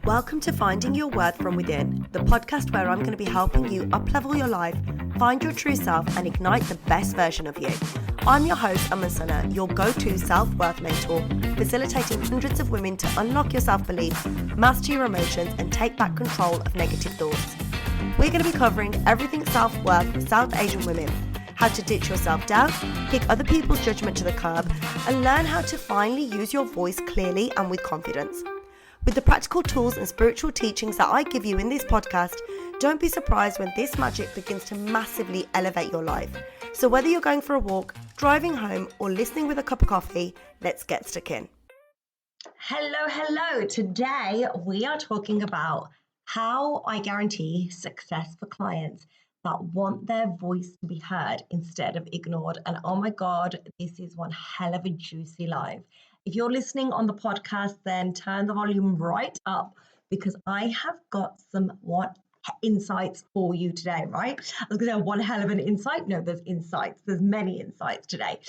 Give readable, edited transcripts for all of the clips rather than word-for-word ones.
Welcome to Finding Your Worth from Within, the podcast where I'm going to be helping you up-level your life, find your true self, and ignite the best version of you. I'm your host, Sana, your go-to self-worth mentor, facilitating hundreds of women to unlock your self-belief, master your emotions, and take back control of negative thoughts. We're going to be covering everything self-worth for South Asian women, how to ditch your self-doubt, kick other people's judgment to the curb, and learn how to finally use your voice clearly and with confidence. With the practical tools and spiritual teachings that I give you in this podcast, don't be surprised when this magic begins to massively elevate your life. So whether you're going for a walk, driving home, or listening with a cup of coffee, let's get stuck in. Hello. Today we are talking about how I guarantee success for clients that want their voice to be heard instead of ignored. And oh my God, this is one hell of a juicy live. If you're listening on the podcast, then turn the volume right up because I have got some insights for you today, right? I was going to say one hell of an insight. No, there's insights. There's many insights today.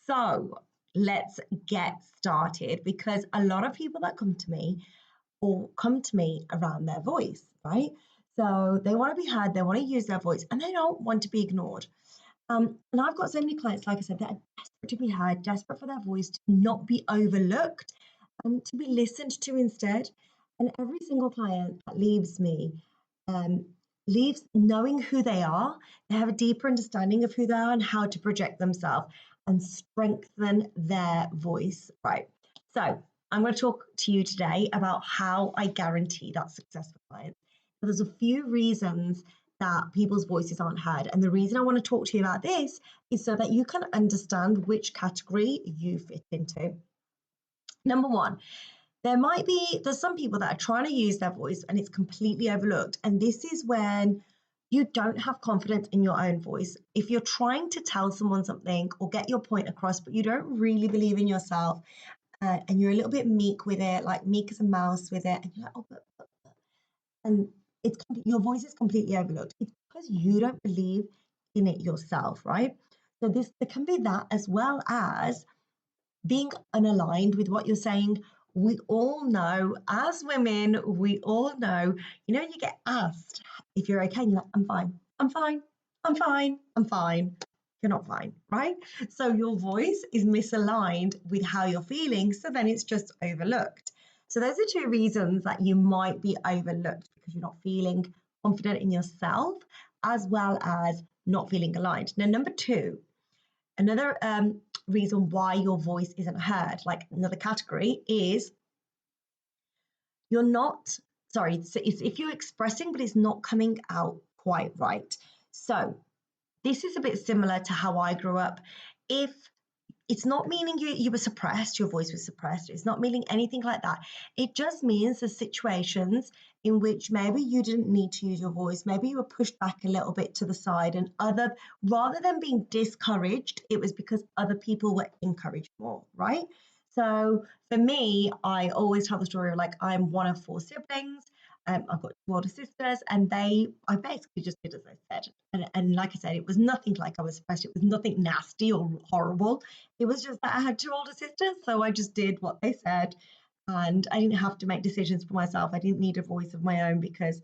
So let's get started because a lot of people that come to me around their voice, right? So they want to be heard, they want to use their voice, and they don't want to be ignored. And I've got so many clients, like I said, that are desperate to be heard, desperate for their voice to not be overlooked and to be listened to instead. And every single client that leaves me leaves knowing who they are. They have a deeper understanding of who they are and how to project themselves and strengthen their voice, right? So I'm going to talk to you today about how I guarantee that success for clients. So there's a few reasons that people's voices aren't heard. And the reason I want to talk to you about this is so that you can understand which category you fit into. Number one, there's some people that are trying to use their voice and it's completely overlooked. And this is when you don't have confidence in your own voice. If you're trying to tell someone something or get your point across, but you don't really believe in yourself and you're a little bit meek with it, like meek as a mouse with it, and you're like, and your voice is completely overlooked. It's because you don't believe in it yourself, right? So there can be that as well as being unaligned with what you're saying. We all know, as women, when you get asked if you're okay, and you're like, I'm fine. You're not fine, right? So your voice is misaligned with how you're feeling, so then it's just overlooked. So those are two reasons that you might be overlooked because you're not feeling confident in yourself as well as not feeling aligned. Now, number two, another reason why your voice isn't heard, like another category, is it's if you're expressing but it's not coming out quite right. So this is a bit similar to how I grew up. If it's not meaning you were suppressed, your voice was suppressed. It's not meaning anything like that. It just means the situations in which maybe you didn't need to use your voice. Maybe you were pushed back a little bit to the side and rather than being discouraged, it was because other people were encouraged more, right? So for me, I always tell the story of like, I'm one of 4 siblings. I've got 2 older sisters and I basically just did as I said. And like I said, it was nothing like I was suppressed. It was nothing nasty or horrible. It was just that I had 2 older sisters. So I just did what they said and I didn't have to make decisions for myself. I didn't need a voice of my own because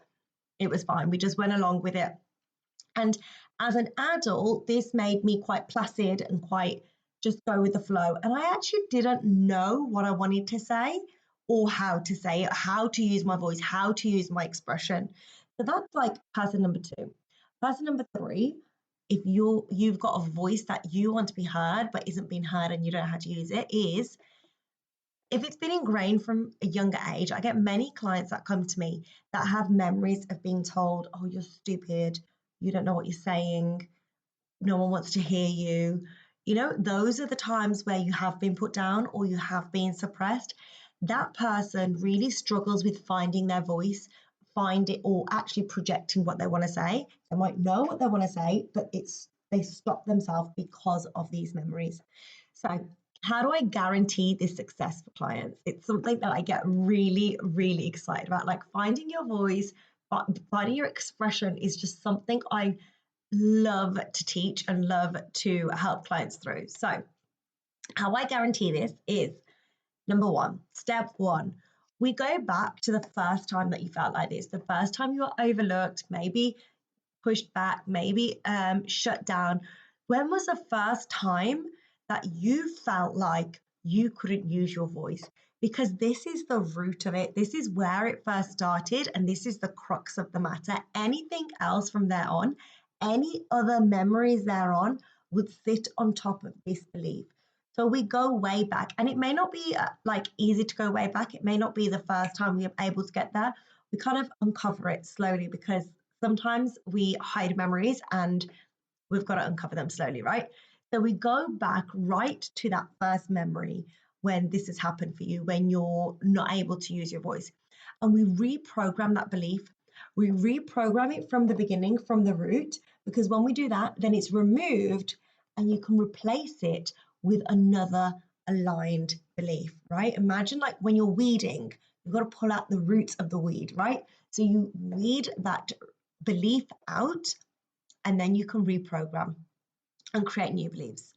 it was fine. We just went along with it. And as an adult, this made me quite placid and quite just go with the flow. And I actually didn't know what I wanted to say or how to say it, how to use my voice, how to use my expression. So that's like person number 2. Person number 3, if you've got a voice that you want to be heard but isn't being heard and you don't know how to use it, is if it's been ingrained from a younger age. I get many clients that come to me that have memories of being told, oh, you're stupid, you don't know what you're saying, no one wants to hear you. Those are the times where you have been put down or you have been suppressed. That person really struggles with finding their voice, or actually projecting what they want to say. They might know what they want to say, but they stop themselves because of these memories. So how do I guarantee this success for clients? It's something that I get really, really excited about. Like finding your voice, finding your expression is just something I love to teach and love to help clients through. So how I guarantee this is, number 1, step 1, we go back to the first time that you felt like this, the first time you were overlooked, maybe pushed back, maybe shut down. When was the first time that you felt like you couldn't use your voice? Because this is the root of it. This is where it first started, and this is the crux of the matter. Anything else from there on, any other memories thereon, would sit on top of this belief. So we go way back, and it may not be like easy to go way back. It may not be the first time we are able to get there. We kind of uncover it slowly, because sometimes we hide memories and we've got to uncover them slowly, right? So we go back right to that first memory when this has happened for you, when you're not able to use your voice. And we reprogram that belief. We reprogram it from the beginning, from the root, because when we do that, then it's removed and you can replace it with another aligned belief, right? Imagine like when you're weeding, you've got to pull out the roots of the weed, right? So you weed that belief out, and then you can reprogram and create new beliefs.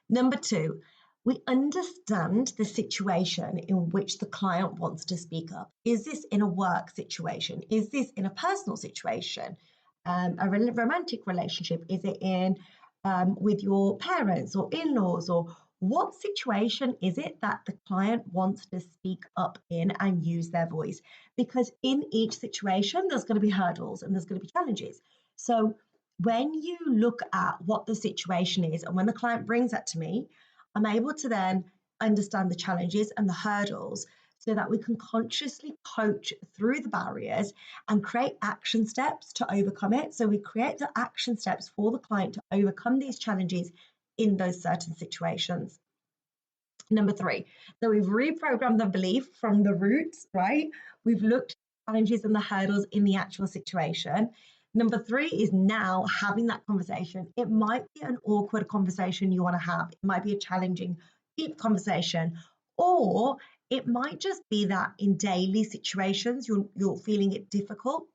Number two, we understand the situation in which the client wants to speak up. Is this in a work situation? Is this in a personal situation? A romantic relationship? Is it in with your parents or in-laws? Or what situation is it that the client wants to speak up in and use their voice? Because in each situation, there's going to be hurdles and there's going to be challenges. So when you look at what the situation is, and when the client brings that to me, I'm able to then understand the challenges and the hurdles so that we can consciously coach through the barriers and create action steps to overcome it. So we create the action steps for the client to overcome these challenges in those certain situations. Number three, so we've reprogrammed the belief from the roots, right? We've looked at the challenges and the hurdles in the actual situation. Number three is now having that conversation. It might be an awkward conversation you want to have. It might be a challenging, deep conversation, or it might just be that in daily situations, you're feeling it difficult.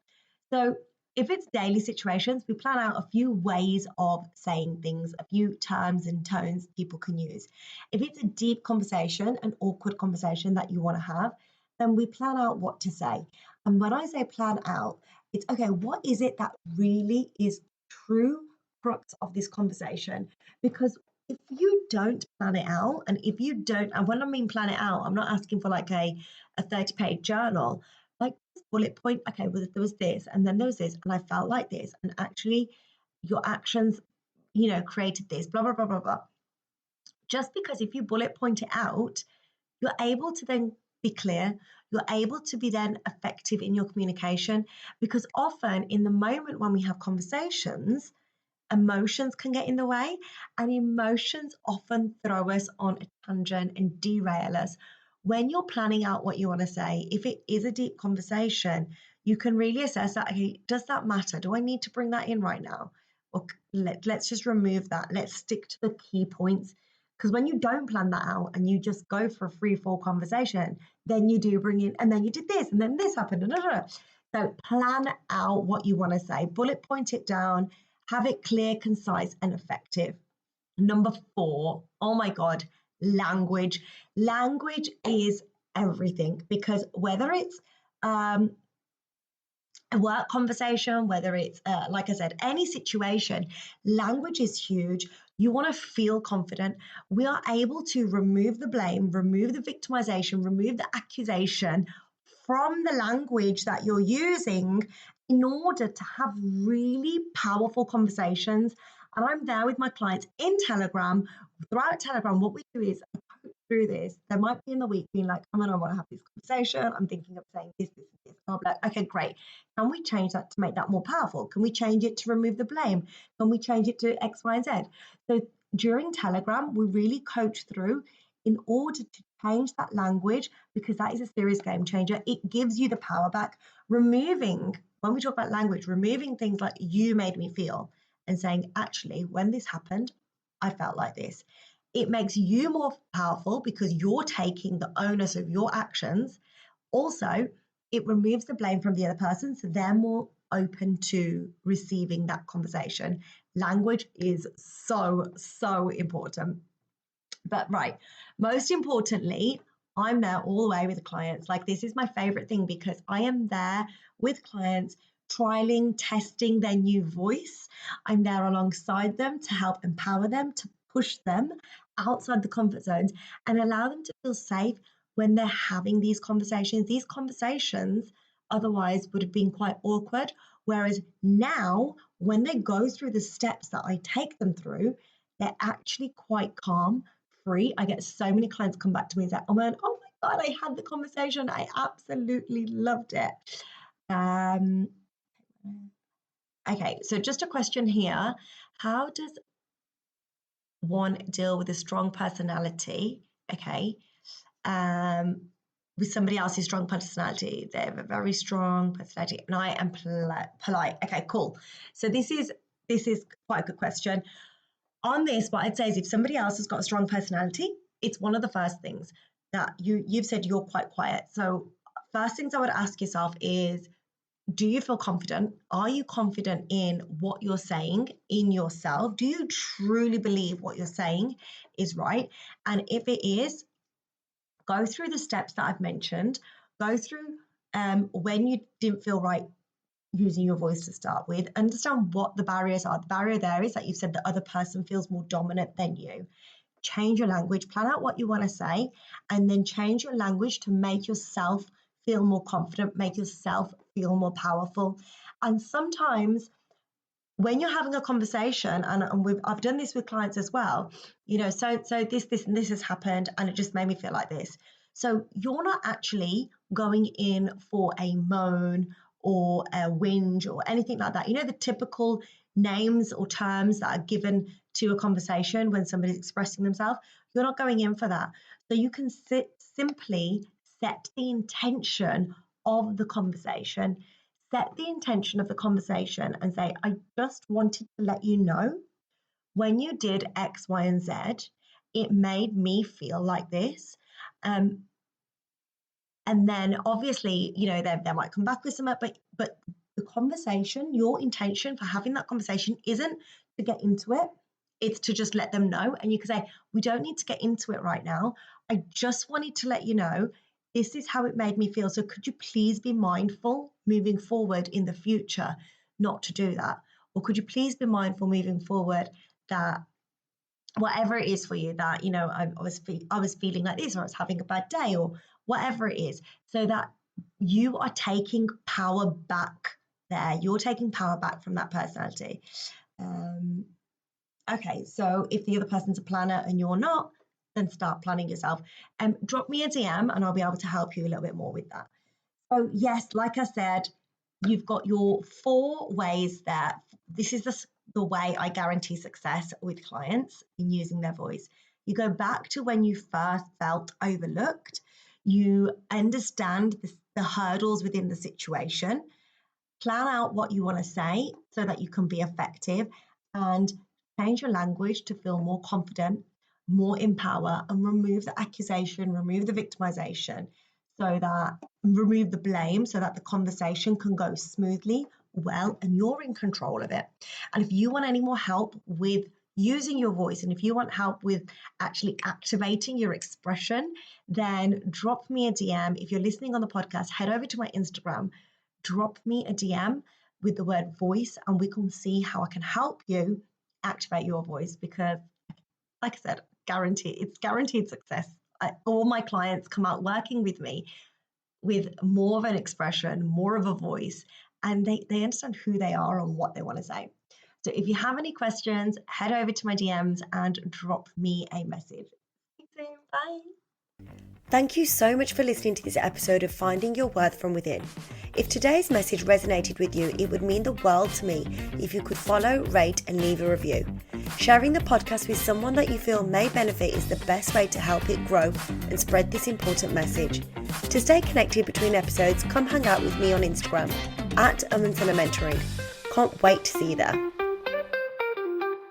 So if it's daily situations, we plan out a few ways of saying things, a few terms and tones people can use. If it's a deep conversation, an awkward conversation that you want to have, then we plan out what to say. And when I say plan out, it's okay, what is it that really is true crux of this conversation? Because if you don't plan it out, and if you don't, and when I mean plan it out, I'm not asking for like a 30-page journal, like bullet point, okay, well, there was this, and then there was this, and I felt like this, and actually your actions, created this, blah, blah, blah, blah, blah. Just because if you bullet point it out, you're able to then be clear. You're able to be then effective in your communication, because often in the moment when we have conversations, emotions can get in the way, and emotions often throw us on a tangent and derail us. When you're planning out what you want to say, if it is a deep conversation, you can really assess that, okay, does that matter? Do I need to bring that in right now? Or let's just remove that. Let's stick to the key points. Because when you don't plan that out and you just go for a free-fall conversation, then you do bring in, and then you did this, and then this happened. So plan out what you want to say, bullet point it down, have it clear, concise, and effective. Number four, oh my God, language. Language is everything, because whether it's a work conversation, whether it's, like I said, any situation, language is huge. You want to feel confident. We are able to remove the blame, remove the victimization, remove the accusation from the language that you're using in order to have really powerful conversations. And I'm there with my clients in Telegram. Throughout Telegram, what we do is through this. They might be in the week being like, I want to have this conversation. I'm thinking of saying this, this, and this. And I'll be like, okay, great. Can we change that to make that more powerful? Can we change it to remove the blame? Can we change it to X, Y, and Z? So during Telegram, we really coach through in order to change that language, because that is a serious game changer. It gives you the power back. Removing, when we talk about language, removing things like you made me feel and saying, actually, when this happened, I felt like this. It makes you more powerful because you're taking the onus of your actions. Also, it removes the blame from the other person, so they're more open to receiving that conversation. Language is so, so important. But right, most importantly, I'm there all the way with the clients. Like, this is my favorite thing because I am there with clients, trialing, testing their new voice. I'm there alongside them to help empower them, to push them outside the comfort zones and allow them to feel safe when they're having these conversations. These conversations otherwise would have been quite awkward. Whereas now, when they go through the steps that I take them through, they're actually quite calm, free. I get so many clients come back to me and say, oh my God, I had the conversation. I absolutely loved it. Okay, so just a question here. How does one deal with a strong personality? Okay. With somebody else's strong personality. They have a very strong personality and I am polite. Okay, cool. So this is quite a good question. On this, what I'd say is if somebody else has got a strong personality, it's one of the first things that you've said you're quite quiet. So first things I would ask yourself is, do you feel confident? Are you confident in what you're saying in yourself? Do you truly believe what you're saying is right? And if it is, go through the steps that I've mentioned. Go through when you didn't feel right using your voice to start with. Understand what the barriers are. The barrier there is that you've said the other person feels more dominant than you. Change your language, plan out what you want to say, and then change your language to make yourself feel more confident, make yourself feel more powerful. And sometimes when you're having a conversation, and I've done this with clients as well, so this and this has happened, and it just made me feel like this. So you're not actually going in for a moan or a whinge or anything like that. The typical names or terms that are given to a conversation when somebody's expressing themselves. You're not going in for that. So you can simply set the intention of the conversation. Set the intention of the conversation and say, I just wanted to let you know when you did X, Y, and Z, it made me feel like this. And then obviously, they might come back with something, but the conversation, your intention for having that conversation isn't to get into it. It's to just let them know. And you can say, we don't need to get into it right now. I just wanted to let you know, this is how it made me feel. So could you please be mindful moving forward in the future not to do that? Or could you please be mindful moving forward that whatever it is for you, that, I was feeling like this, or I was having a bad day, or whatever it is, so that you are taking power back there. You're taking power back from that personality. Okay, so if the other person's a planner and you're not, then start planning yourself. Drop me a DM and I'll be able to help you a little bit more with that. So yes, like I said, you've got your 4 ways there. This is the way I guarantee success with clients in using their voice. You go back to when you first felt overlooked. You understand the hurdles within the situation. Plan out what you want to say so that you can be effective, and change your language to feel more confident, more in power, and remove the accusation, remove the victimization, remove the blame so that the conversation can go smoothly, well, and you're in control of it. And if you want any more help with using your voice, and if you want help with actually activating your expression, then drop me a DM. If you're listening on the podcast, head over to my Instagram, drop me a DM with the word voice, and we can see how I can help you activate your voice, because like I said, it's guaranteed success. All my clients come out working with me with more of an expression, more of a voice, and they understand who they are and what they want to say. So if you have any questions, head over to my DMs and drop me a message. See you soon. Bye. Thank you so much for listening to this episode of Finding Your Worth from Within. If today's message resonated with you, it would mean the world to me if you could follow, rate, and leave a review. Sharing the podcast with someone that you feel may benefit is the best way to help it grow and spread this important message. To stay connected between episodes, come hang out with me on Instagram @Mentoring. Can't wait to see you there.